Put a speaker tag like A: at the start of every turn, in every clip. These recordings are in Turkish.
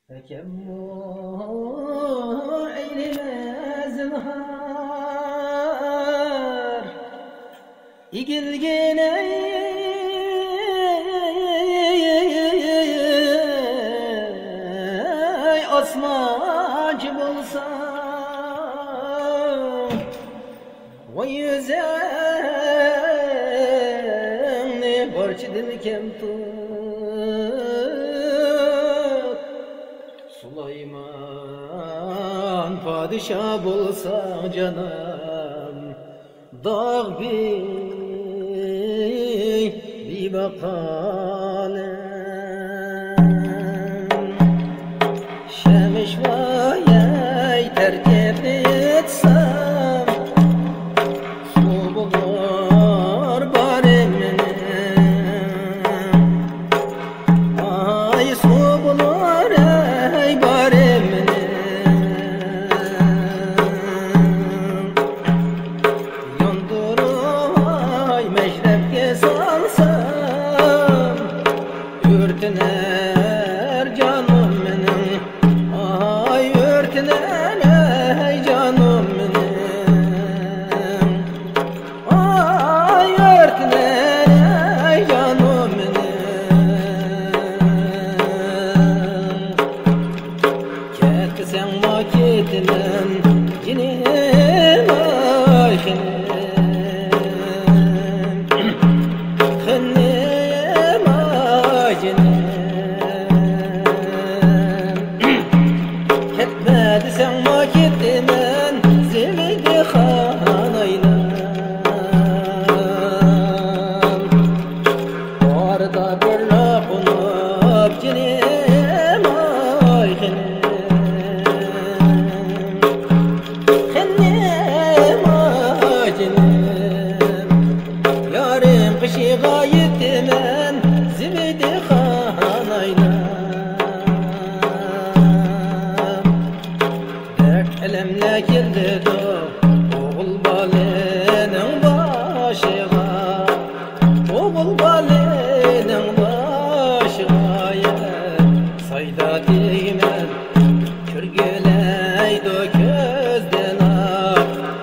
A: Tekemmür eyleme zinhar İgilgine asmacı bulsa o yüzeni borç dilkem tut Süleyman padişah bulsa canım dağ bir bakalım Şemiş vay terk etsem su bulur barimini Ay su bulur ey barimini Yondurup ay meşrepke salsam Ürtüner canım benim Ay ürtüner ey canım benim Ay ürtüner ey canım benim Ketkisen vakitinin yine başını Ketmedi sen vakitinden zividi hanayla Orada birla kunup cinem ay Kennem ay cinem Yarım kışı gayetinden zividi hanayla Elemle girdi do oğul balinin başıga Oğul balinin başıga Sayda değmen kürgüleydi gözden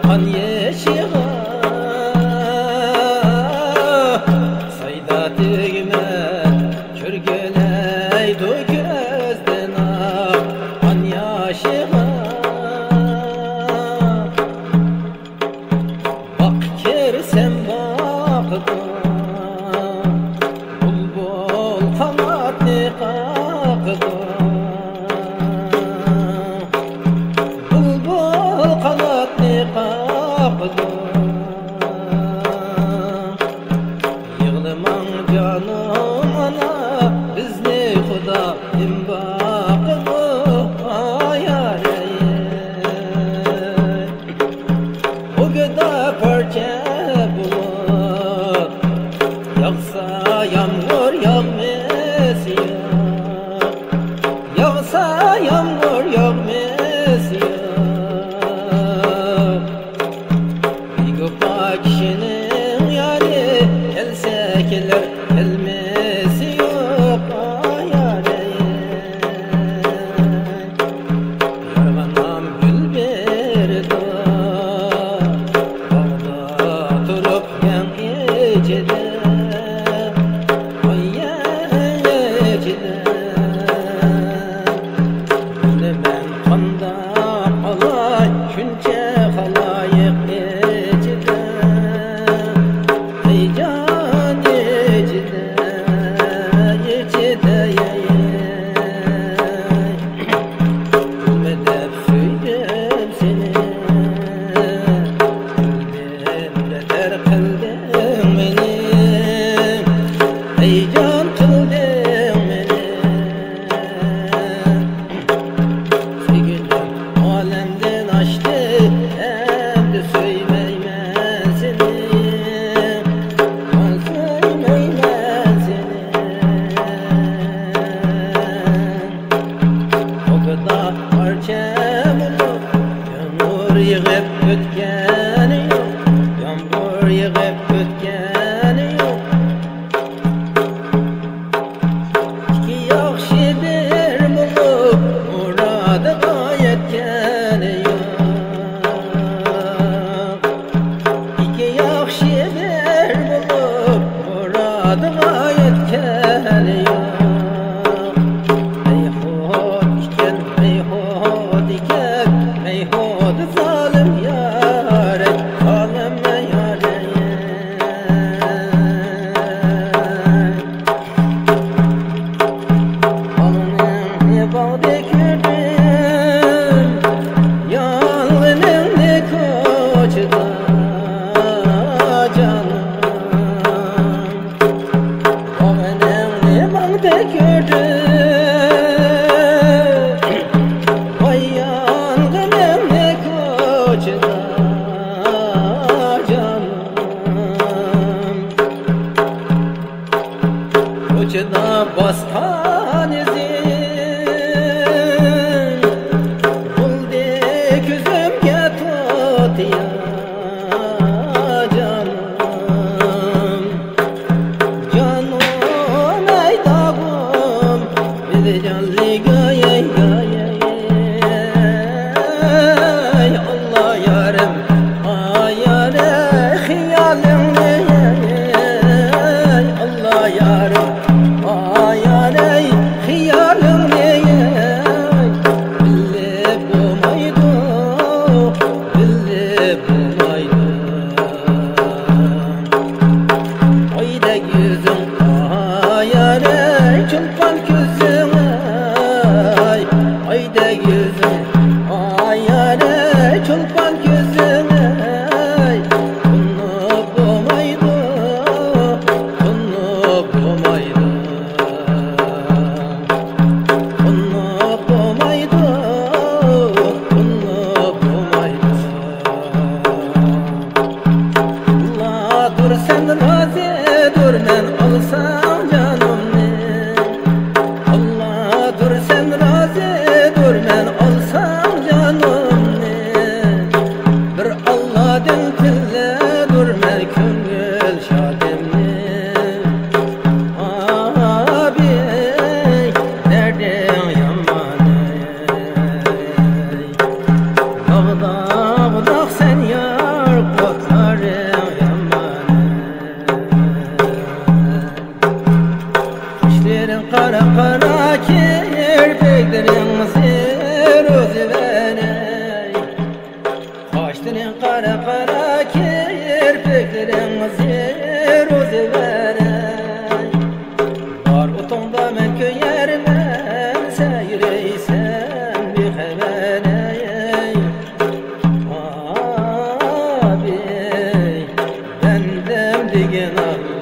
A: kan yeşiga Sayda değmen kürgüleydi gözden kan yeşiga Sen bakıda bulbul kanatlı kakıda Bulbul kanatlı kakıda Yığılman canım ana bizni Xuda din bakıda O kadar parça Yağsa yağmur yağmıyor Yağsa yağmur yağmıyor Bir kupa kişinin yari Gelse gelir gelmesi yok ayare Yarvanam gül berdi Bağda durup yan ecede canlı gaye gaye Allah yarım ayare hiyalım Allah yarım ayare hiyalım billi bulmaydı billi bulmaydı oyda yüzüm ayare çılpan gözüm oyda yüzüm ayare çılpan gözüm bunu bulmaydı bunu bulmaydı bunu bulmaydı bunu bulmaydı Allah dur sen razı dur men alsam canımı Allah dur sen razı dur men alsam canımı bir Allah'dan tille dur men köngül şadımı abi nereden yamanı dağda dağ sen yar kotların yamanı kuşların kara kara kirpiklerin sır özüveney kaşların kara kara kirpiklerin sır özüveney var otomda men köyermen seyreysen bir heveney abi bendem digen Allah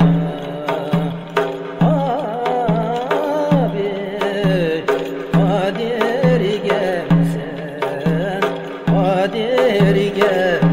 A: Kadir gelsen, kadir gel.